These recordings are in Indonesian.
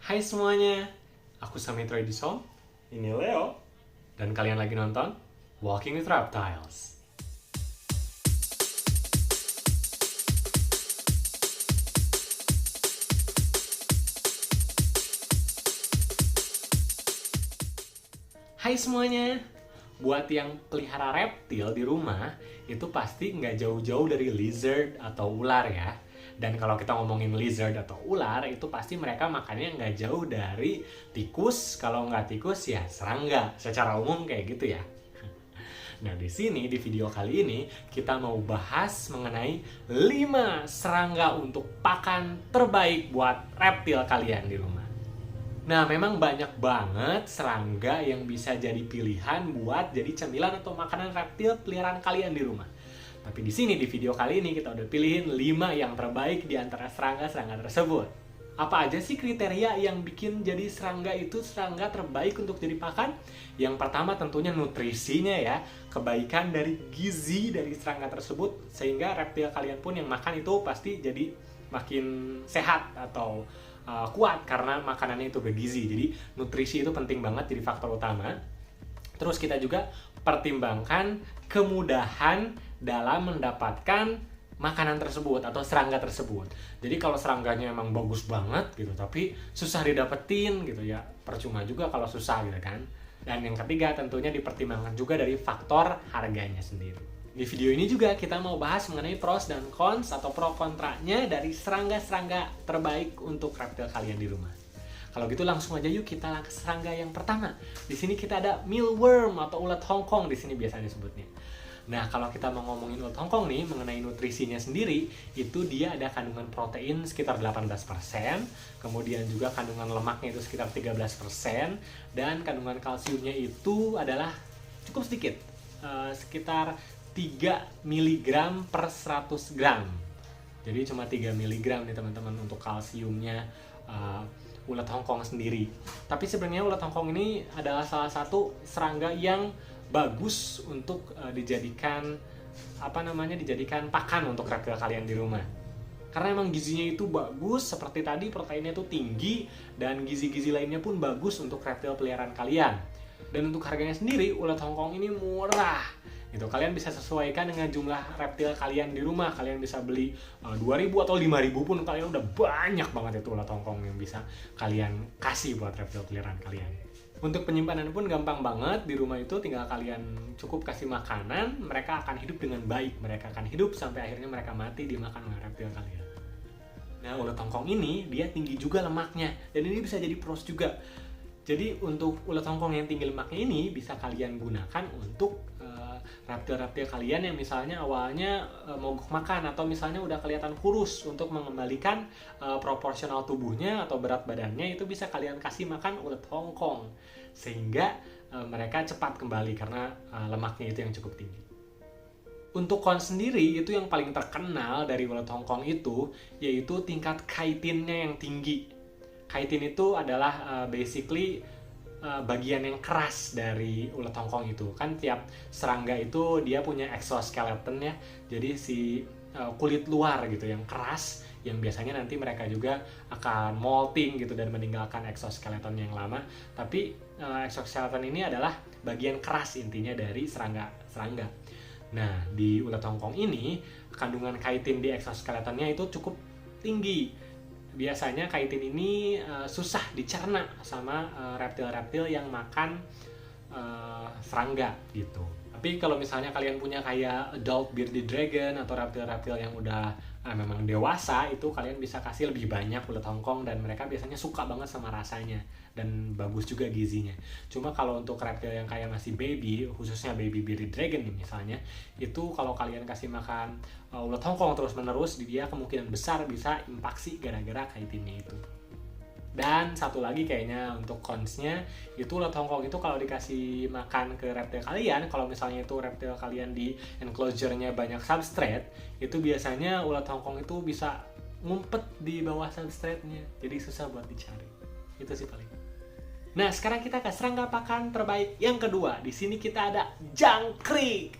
Hai semuanya, aku Samitra Edison, ini Leo, dan kalian lagi nonton Walking with Reptiles. Hai semuanya, buat yang pelihara reptil di rumah, itu pasti nggak jauh-jauh dari lizard atau ular ya. Dan kalau kita ngomongin lizard atau ular, itu pasti mereka makannya nggak jauh dari tikus. Kalau nggak tikus ya serangga, secara umum kayak gitu ya. Nah, di sini di video kali ini kita mau bahas mengenai 5 serangga untuk pakan terbaik buat reptil kalian di rumah. Nah, memang banyak banget serangga yang bisa jadi pilihan buat jadi cemilan atau makanan reptil peliharaan kalian di rumah. Tapi di sini di video kali ini kita udah pilihin 5 yang terbaik di antara serangga-serangga tersebut. Apa aja sih kriteria yang bikin jadi serangga itu serangga terbaik untuk jadi pakan? Yang pertama tentunya nutrisinya ya, kebaikan dari gizi dari serangga tersebut sehingga reptil kalian pun yang makan itu pasti jadi makin sehat atau kuat karena makanannya itu bergizi. Jadi nutrisi itu penting banget jadi faktor utama. Terus kita juga pertimbangkan kemudahan dalam mendapatkan makanan tersebut atau serangga tersebut. Jadi kalau serangganya emang bagus banget gitu, tapi susah didapetin gitu ya, percuma juga kalau susah gitu kan. Dan yang ketiga tentunya dipertimbangkan juga dari faktor harganya sendiri. Di video ini juga kita mau bahas mengenai pros dan cons atau pro kontranya dari serangga-serangga terbaik untuk reptil kalian di rumah. Kalau gitu langsung aja yuk kita ke serangga yang pertama. Di sini kita ada mealworm atau ulat Hongkong di sini biasanya disebutnya. Nah, kalau kita mau ngomongin ulat Hongkong nih mengenai nutrisinya sendiri, itu dia ada kandungan protein sekitar 18%, kemudian juga kandungan lemaknya itu sekitar 13%, dan kandungan kalsiumnya itu adalah cukup sedikit, sekitar 3 mg per 100 gram. Jadi cuma 3 mg nih teman-teman untuk kalsiumnya ulat Hongkong sendiri. Tapi sebenarnya ulat Hongkong ini adalah salah satu serangga yang bagus untuk dijadikan dijadikan pakan untuk reptil kalian di rumah. Karena emang gizinya itu bagus, seperti tadi proteinnya itu tinggi dan gizi-gizi lainnya pun bagus untuk reptil peliharaan kalian. Dan untuk harganya sendiri, ulat Hongkong ini murah. Gitu. Kalian bisa sesuaikan dengan jumlah reptil kalian di rumah. Kalian bisa beli 2.000 atau 5.000 pun kalian udah banyak banget itu ulat Hongkong yang bisa kalian kasih buat reptil peliharaan kalian. Untuk penyimpanan pun gampang banget. Di rumah itu tinggal kalian cukup kasih makanan, mereka akan hidup dengan baik. Mereka akan hidup sampai akhirnya mereka mati dimakan oleh reptil kalian. Nah, ulat Hongkong ini dia tinggi juga lemaknya, dan ini bisa jadi pros juga. Jadi untuk ulat Hongkong yang tinggi lemaknya ini bisa kalian gunakan untuk reptil-reptil kalian yang misalnya awalnya mogok makan atau misalnya udah kelihatan kurus, untuk mengembalikan proporsional tubuhnya atau berat badannya, itu bisa kalian kasih makan ulat Hongkong sehingga mereka cepat kembali karena lemaknya itu yang cukup tinggi. Untuk cons sendiri itu yang paling terkenal dari ulat Hongkong itu yaitu tingkat chitinnya yang tinggi. Chitin itu adalah basically bagian yang keras dari ulat Hongkong itu. Kan tiap serangga itu dia punya exoskeleton ya. Jadi si kulit luar gitu yang keras, yang biasanya nanti mereka juga akan molting gitu dan meninggalkan exoskeleton yang lama. Tapi exoskeleton ini adalah bagian keras intinya dari serangga. Nah, di ulat Hongkong ini kandungan chitin di exoskeletonnya itu cukup tinggi. Biasanya chitin ini susah dicerna sama reptil-reptil yang makan serangga gitu. Tapi kalau misalnya kalian punya kayak adult bearded dragon atau reptil-reptil yang udah memang dewasa, itu kalian bisa kasih lebih banyak ulat Hongkong dan mereka biasanya suka banget sama rasanya dan bagus juga gizinya. Cuma kalau untuk reptil yang kayak masih baby, khususnya baby bearded dragon nih misalnya, itu kalau kalian kasih makan ulat Hongkong terus-menerus, dia kemungkinan besar bisa impaksi gara-gara chitinnya itu. Dan satu lagi kayaknya untuk cons-nya, itu ulat Hongkong itu kalau dikasih makan ke reptil kalian, kalau misalnya itu reptil kalian di enclosure-nya banyak substrate, itu biasanya ulat Hongkong itu bisa ngumpet di bawah substrate-nya, jadi susah buat dicari. Itu sih paling. Nah, sekarang kita ke serangga pakan terbaik yang kedua. Di sini kita ada jangkrik.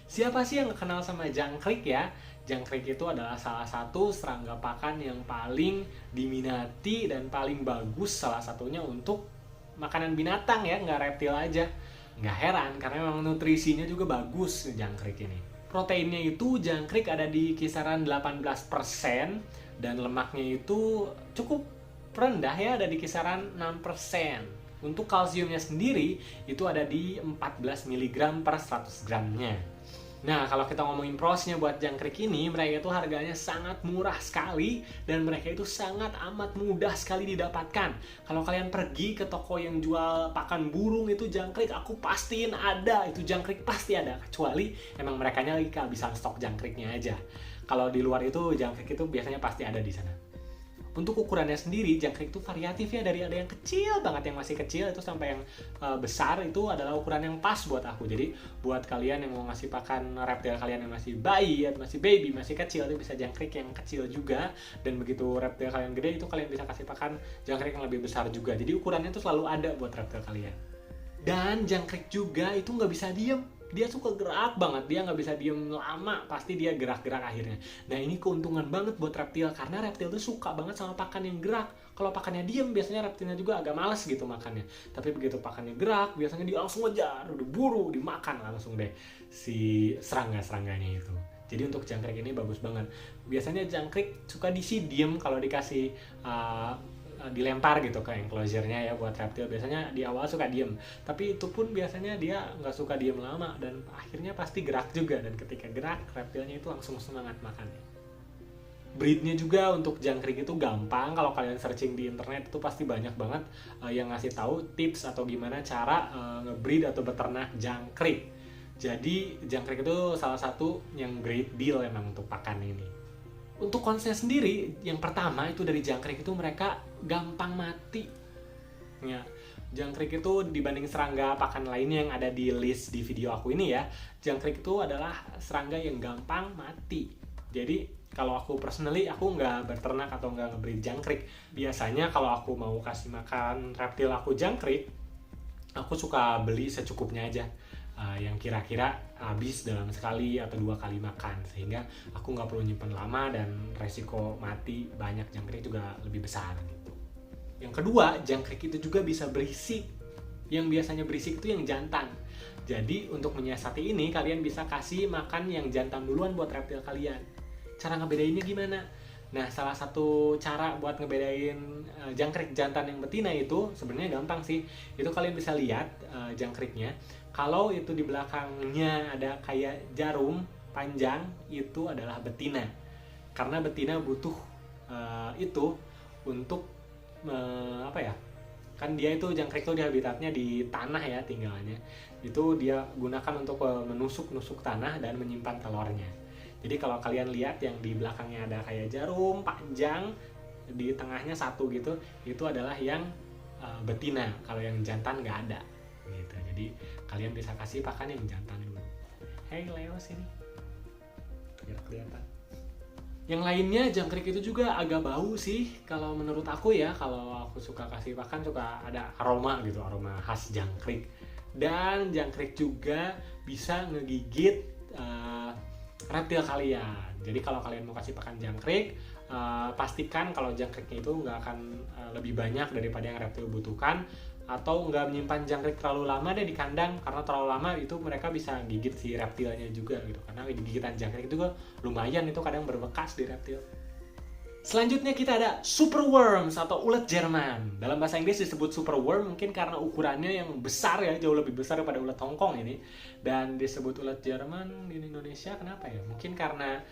Siapa sih yang kenal sama jangkrik ya? jangkrik itu adalah salah satu serangga pakan yang paling diminati dan paling bagus salah satunya untuk makanan binatang ya, nggak reptil aja. Nggak heran karena memang nutrisinya juga bagus jangkrik ini. Proteinnya itu jangkrik ada di kisaran 18% dan lemaknya itu cukup rendah ya, ada di kisaran 6%. Untuk kalsiumnya sendiri itu ada di 14 mg per 100 gramnya. Nah, kalau kita ngomongin prosnya buat jangkrik ini, mereka itu harganya sangat murah sekali dan mereka itu sangat amat mudah sekali didapatkan. Kalau kalian pergi ke toko yang jual pakan burung itu jangkrik, aku pastiin ada, itu jangkrik pasti ada. Kecuali emang merekanya lagi kehabisan stok jangkriknya aja. Kalau di luar itu jangkrik itu biasanya pasti ada di sana. Untuk ukurannya sendiri, jangkrik itu variatif ya, dari ada yang kecil banget, yang masih kecil itu sampai yang besar, itu adalah ukuran yang pas buat aku. Jadi buat kalian yang mau ngasih pakan reptil kalian yang masih bayi, masih baby, masih kecil, itu bisa jangkrik yang kecil juga. Dan begitu reptil kalian gede, itu kalian bisa kasih pakan jangkrik yang lebih besar juga. Jadi ukurannya itu selalu ada buat reptil kalian. Dan jangkrik juga itu nggak bisa diem. Dia suka gerak banget, dia nggak bisa diem lama, pasti dia gerak-gerak akhirnya. Nah ini keuntungan banget buat reptil, karena reptil tuh suka banget sama pakan yang gerak. Kalau pakannya diem, biasanya reptilnya juga agak males gitu makannya. Tapi begitu pakannya gerak, biasanya dia langsung ngejar, udah buru, dimakan langsung deh si serangga-serangganya itu. Jadi untuk jangkrik ini bagus banget. Biasanya jangkrik suka diisi diem kalau dikasih dilempar gitu ke enclosure-nya ya buat reptil. Biasanya di awal suka diem, tapi itu pun biasanya dia nggak suka diem lama dan akhirnya pasti gerak juga, dan ketika gerak reptilnya itu langsung semangat makannya. Breednya juga untuk jangkrik itu gampang, kalau kalian searching di internet itu pasti banyak banget yang ngasih tahu tips atau gimana cara ngebreed atau beternak jangkrik. Jadi jangkrik itu salah satu yang great deal emang untuk pakan ini. Untuk konsep sendiri, yang pertama itu dari jangkrik itu mereka gampang mati. Ya, jangkrik itu dibanding serangga pakan lainnya yang ada di list di video aku ini ya, jangkrik itu adalah serangga yang gampang mati. Jadi kalau aku personally, aku nggak beternak atau nggak ngebreed jangkrik. Biasanya kalau aku mau kasih makan reptil aku jangkrik, aku suka beli secukupnya aja. Yang kira-kira habis dalam sekali atau 2 kali makan, sehingga aku nggak perlu nyimpen lama dan resiko mati banyak jangkrik juga lebih besar gitu. Yang kedua, jangkrik itu juga bisa berisik. Yang biasanya berisik itu yang jantan. Jadi untuk menyiasati ini, kalian bisa kasih makan yang jantan duluan buat reptil kalian. Cara ngebedainnya gimana? Nah, salah satu cara buat ngebedain jangkrik jantan yang betina itu sebenarnya gampang sih. Itu kalian bisa lihat jangkriknya. Kalau itu di belakangnya ada kayak jarum panjang, itu adalah betina. Karena betina butuh itu untuk apa ya? Kan dia itu jangkrik itu di habitatnya di tanah ya tinggalnya. Itu dia gunakan untuk menusuk-nusuk tanah dan menyimpan telurnya. Jadi kalau kalian lihat yang di belakangnya ada kayak jarum panjang, di tengahnya satu gitu, itu adalah yang betina. Kalau yang jantan nggak ada gitu. Jadi kalian bisa kasih pakan yang jantan dulu. Hey Leo sini, biar kelihatan. Yang lainnya jangkrik itu juga agak bau sih kalau menurut aku ya. Kalau aku suka kasih pakan suka ada aroma gitu, aroma khas jangkrik. Dan jangkrik juga bisa ngegigit reptil kalian. Jadi kalau kalian mau kasih pakan jangkrik, pastikan kalau jangkriknya itu nggak akan lebih banyak daripada yang reptil butuhkan, atau nggak menyimpan jangkrik terlalu lama deh di kandang, karena terlalu lama itu mereka bisa gigit si reptilnya juga gitu. Karena gigitan jangkrik itu juga lumayan, itu kadang berbekas di reptil. Selanjutnya kita ada superworms atau ulet Jerman. Dalam bahasa Inggris disebut superworm mungkin karena ukurannya yang besar ya, jauh lebih besar daripada ulet Hongkong ini. Dan disebut ulet Jerman di Indonesia kenapa ya? Mungkin karena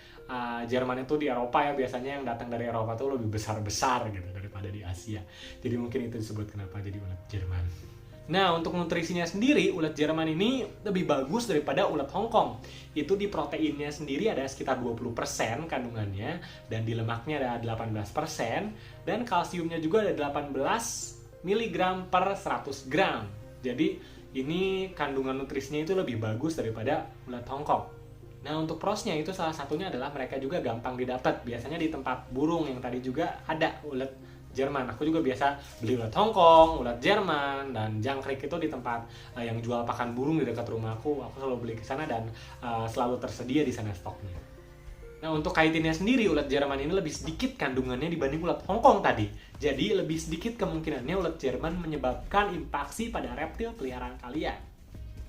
Jerman itu di Eropa ya, biasanya yang datang dari Eropa tuh lebih besar-besar gitu daripada di Asia. Jadi mungkin itu disebut kenapa jadi ulet Jerman. Nah, untuk nutrisinya sendiri, ulet Jerman ini lebih bagus daripada ulet Hongkong. Itu di proteinnya sendiri ada sekitar 20% kandungannya, dan di lemaknya ada 18%, dan kalsiumnya juga ada 18 mg per 100 gram. Jadi, ini kandungan nutrisinya itu lebih bagus daripada ulet Hongkong. Nah, untuk prosnya itu salah satunya adalah mereka juga gampang didapat. Biasanya di tempat burung yang tadi juga ada ulet Jerman. Aku juga biasa beli ulet Hongkong, ulet Jerman, dan jangkrik itu di tempat yang jual pakan burung di dekat rumahku. Aku selalu beli ke sana dan selalu tersedia di sana stoknya. Nah, untuk chitinnya sendiri, ulat Jerman ini lebih sedikit kandungannya dibanding ulat Hongkong tadi. Jadi, lebih sedikit kemungkinannya ulat Jerman menyebabkan infeksi pada reptil peliharaan kalian.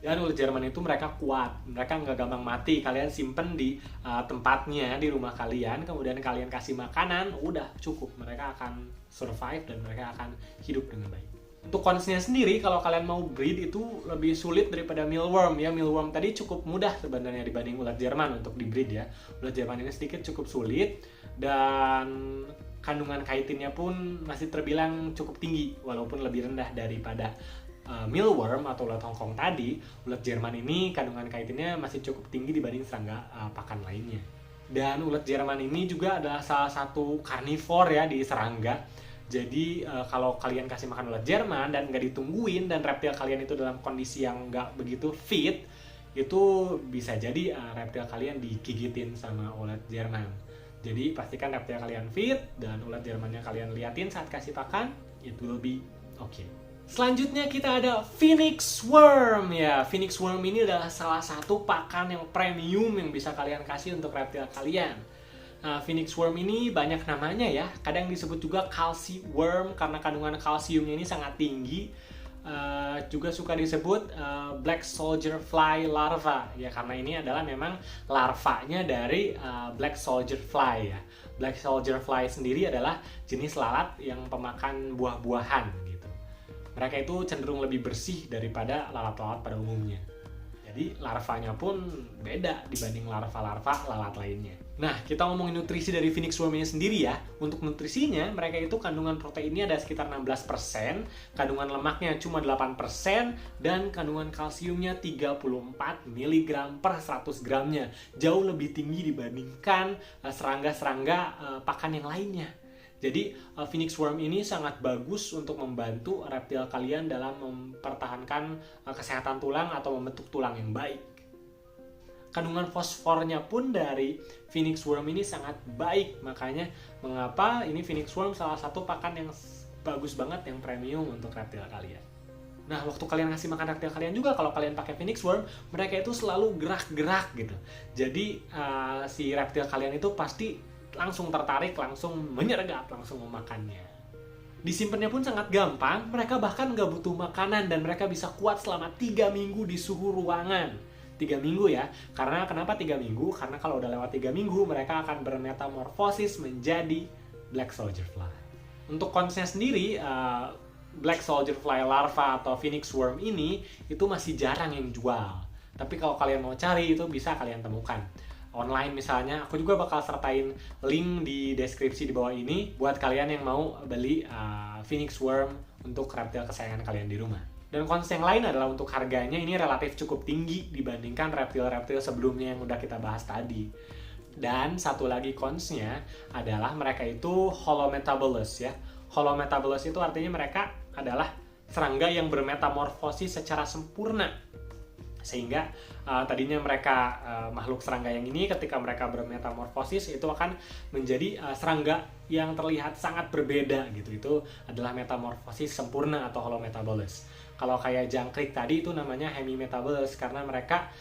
Dan ulat Jerman itu mereka kuat, mereka nggak gampang mati. Kalian simpen di tempatnya di rumah kalian, kemudian kalian kasih makanan, udah cukup. Mereka akan survive dan mereka akan hidup dengan baik. Untuk konsnya sendiri, kalau kalian mau breed itu lebih sulit daripada mealworm ya. Mealworm tadi cukup mudah sebenarnya dibanding ulat Jerman untuk di breed ya. Ulat Jerman ini sedikit cukup sulit dan kandungan chitinnya pun masih terbilang cukup tinggi walaupun lebih rendah daripada mealworm atau ulat Hongkong tadi. Ulat Jerman ini kandungan chitinnya masih cukup tinggi dibanding serangga pakan lainnya. Dan ulat Jerman ini juga adalah salah satu karnivor ya di serangga. Jadi kalau kalian kasih makan ulat Jerman dan nggak ditungguin dan reptil kalian itu dalam kondisi yang nggak begitu fit, itu bisa jadi reptil kalian digigitin sama ulat Jerman. Jadi pastikan reptil kalian fit dan ulat Jermannya kalian liatin saat kasih pakan, it will be okay. Selanjutnya kita ada Phoenix Worm ya. Phoenix Worm ini adalah salah satu pakan yang premium yang bisa kalian kasih untuk reptil kalian. Nah, Phoenix Worm ini banyak namanya ya. Kadang disebut juga Calci Worm karena kandungan kalsiumnya ini sangat tinggi. Juga suka disebut Black Soldier Fly larva ya, karena ini adalah memang larvanya dari Black Soldier Fly ya. Black Soldier Fly sendiri adalah jenis lalat yang pemakan buah-buahan gitu. Mereka itu cenderung lebih bersih daripada lalat-lalat pada umumnya. Jadi larvanya pun beda dibanding larva-larva lalat lainnya. Nah, kita ngomongin nutrisi dari Phoenix Worm ini sendiri ya. Untuk nutrisinya, mereka itu kandungan proteinnya ada sekitar 16%, kandungan lemaknya cuma 8%, dan kandungan kalsiumnya 34 mg per 100 gramnya. Jauh lebih tinggi dibandingkan serangga-serangga pakan yang lainnya. Jadi Phoenix Worm ini sangat bagus untuk membantu reptil kalian dalam mempertahankan kesehatan tulang atau membentuk tulang yang baik. Kandungan fosfornya pun dari Phoenix Worm ini sangat baik, makanya mengapa ini Phoenix Worm salah satu pakan yang bagus banget, yang premium untuk reptil kalian. Nah, waktu kalian ngasih makan reptil kalian juga, kalau kalian pakai Phoenix Worm, mereka itu selalu gerak-gerak gitu. Jadi si reptil kalian itu pasti langsung tertarik, langsung menyergap, langsung memakannya. Disimpannya pun sangat gampang, mereka bahkan nggak butuh makanan dan mereka bisa kuat selama 3 minggu di suhu ruangan. 3 minggu ya, karena kenapa 3 minggu? Karena kalau udah lewat 3 minggu, mereka akan bermetamorfosis menjadi Black Soldier Fly. Untuk konsnya sendiri, Black Soldier Fly larva atau Phoenix Worm ini itu masih jarang yang jual. Tapi kalau kalian mau cari, itu bisa kalian temukan online misalnya. Aku juga bakal sertain link di deskripsi di bawah ini buat kalian yang mau beli Phoenix Worm untuk reptil kesayangan kalian di rumah. Dan kons yang lain adalah untuk harganya ini relatif cukup tinggi dibandingkan reptil-reptil sebelumnya yang udah kita bahas tadi. Dan satu lagi konsnya adalah mereka itu holometabulous ya. Holometabulous itu artinya mereka adalah serangga yang bermetamorfosis secara sempurna. Sehingga tadinya mereka makhluk serangga yang ini ketika mereka bermetamorfosis itu akan menjadi serangga yang terlihat sangat berbeda gitu. Itu adalah metamorfosis sempurna atau holometabulous. Kalau kayak jangkrik tadi itu namanya hemimetabulous karena mereka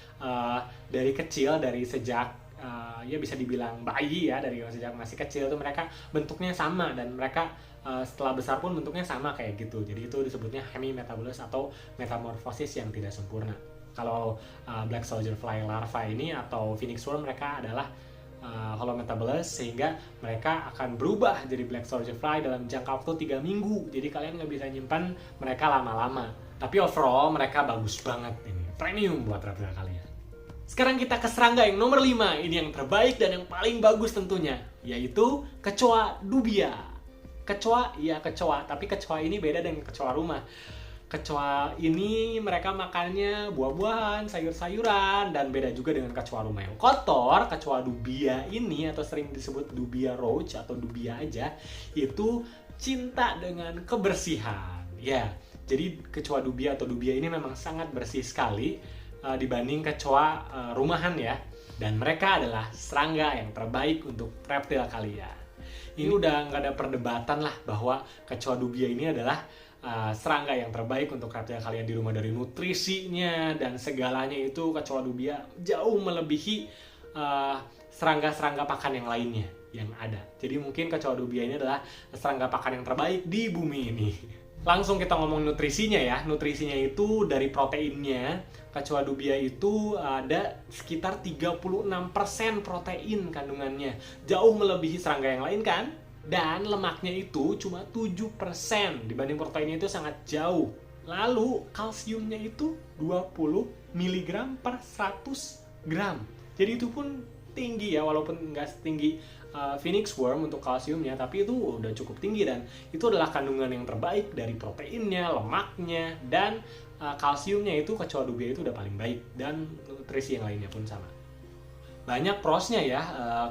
dari kecil, dari sejak ya bisa dibilang bayi ya, dari sejak masih kecil itu mereka bentuknya sama dan mereka setelah besar pun bentuknya sama kayak gitu. Jadi itu disebutnya hemimetabulous atau metamorfosis yang tidak sempurna. Kalau Black Soldier Fly larva ini atau Phoenix Worm mereka adalah holometabulous sehingga mereka akan berubah jadi Black Soldier Fly dalam jangka waktu 3 minggu. Jadi kalian nggak bisa nyimpan mereka lama-lama. Tapi overall mereka bagus banget ini. Premium buat reptil kalian. Sekarang kita ke serangga yang nomor 5. Ini yang terbaik dan yang paling bagus tentunya. Yaitu kecoa dubia. Kecoa, iya kecoa. Tapi kecoa ini beda dengan kecoa rumah. Kecoa ini mereka makannya buah-buahan, sayur-sayuran, dan beda juga dengan kecoa rumah yang kotor. Kecoa dubia ini atau sering disebut dubia roach atau dubia aja, itu cinta dengan kebersihan. Ya, jadi kecoa dubia atau dubia ini memang sangat bersih sekali dibanding kecoa rumahan ya. Dan mereka adalah serangga yang terbaik untuk reptil kalian. Ini udah nggak ada perdebatan lah bahwa kecoa dubia ini adalah serangga yang terbaik untuk reptil kalian di rumah. Dari nutrisinya dan segalanya itu kecoa dubia jauh melebihi serangga-serangga pakan yang lainnya yang ada. Jadi mungkin kecoa dubia ini adalah serangga pakan yang terbaik di bumi ini. Langsung kita ngomong nutrisinya ya. Nutrisinya itu dari proteinnya, kecoa dubia itu ada sekitar 36% protein kandungannya. Jauh melebihi serangga yang lain kan? Dan lemaknya itu cuma 7%. Dibanding proteinnya itu sangat jauh. Lalu kalsiumnya itu 20 mg per 100 gram. Jadi itu pun tinggi ya, walaupun nggak setinggi Phoenix worm untuk kalsiumnya, tapi itu udah cukup tinggi dan itu adalah kandungan yang terbaik dari proteinnya, lemaknya, dan kalsiumnya itu kecoa dubia itu udah paling baik, dan nutrisi yang lainnya pun sama. Banyak prosnya ya,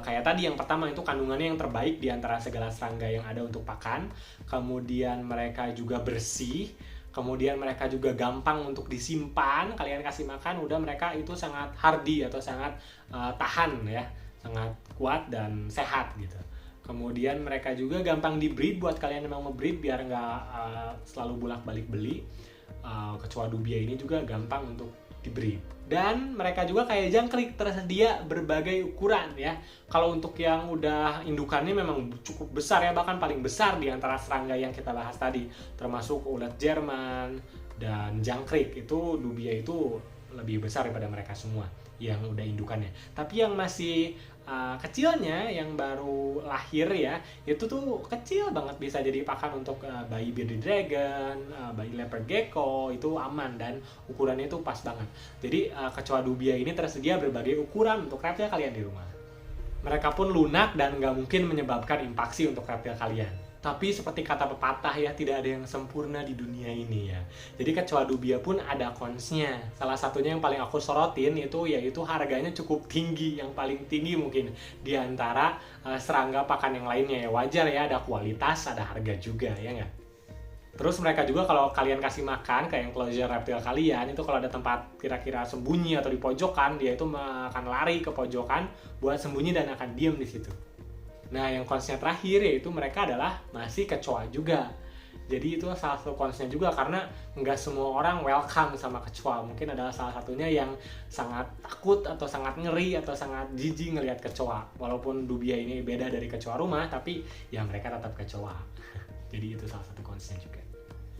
kayak tadi yang pertama itu kandungannya yang terbaik di antara segala serangga yang ada untuk pakan, kemudian mereka juga bersih, kemudian mereka juga gampang untuk disimpan, kalian kasih makan udah mereka itu sangat hardy atau sangat tahan ya, sangat kuat dan sehat gitu. Kemudian mereka juga gampang di-breed buat kalian yang mau nge-breed biar nggak selalu bolak-balik beli. Kecoa dubia ini juga gampang untuk di-breed. Dan mereka juga kayak jangkrik, tersedia berbagai ukuran ya. Kalau untuk yang udah indukannya memang cukup besar ya, bahkan paling besar di antara serangga yang kita bahas tadi, termasuk ulat Jerman dan jangkrik. Itu dubia itu lebih besar daripada mereka semua yang udah indukannya. Tapi yang masih kecilnya, yang baru lahir ya, itu tuh kecil banget, bisa jadi pakan untuk bayi bearded dragon, bayi leopard gecko, itu aman dan ukurannya itu pas banget. Jadi kecoa dubia ini tersedia berbagai ukuran untuk reptil kalian di rumah. Mereka pun lunak dan nggak mungkin menyebabkan impaksi untuk reptil kalian. Tapi seperti kata pepatah ya, tidak ada yang sempurna di dunia ini ya. Jadi kecoa dubia pun ada konsnya. Salah satunya yang paling aku sorotin itu yaitu harganya cukup tinggi, yang paling tinggi mungkin di antara serangga pakan yang lainnya ya. Wajar ya, ada kualitas, ada harga juga ya nggak? Terus mereka juga kalau kalian kasih makan ke enclosure reptil kalian, itu kalau ada tempat kira-kira sembunyi atau di pojokan, dia itu akan lari ke pojokan buat sembunyi dan akan diem di situ. Nah, yang konsnya terakhir yaitu mereka adalah masih kecoa juga. Jadi itu salah satu konsnya juga, karena nggak semua orang welcome sama kecoa. Mungkin adalah salah satunya yang sangat takut atau sangat ngeri atau sangat jijik ngelihat kecoa. Walaupun dubia ini beda dari kecoa rumah, tapi ya mereka tetap kecoa. Jadi itu salah satu konsnya juga.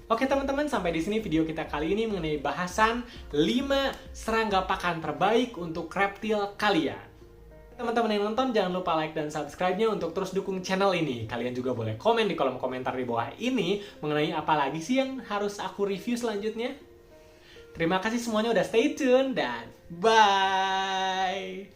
Oke teman-teman, sampai di sini video kita kali ini mengenai bahasan 5 serangga pakan terbaik untuk reptil kalian. Teman-teman yang nonton, jangan lupa like dan subscribe-nya untuk terus dukung channel ini. Kalian juga boleh komen di kolom komentar di bawah ini mengenai apa lagi sih yang harus aku review selanjutnya. Terima kasih semuanya udah stay tune dan bye!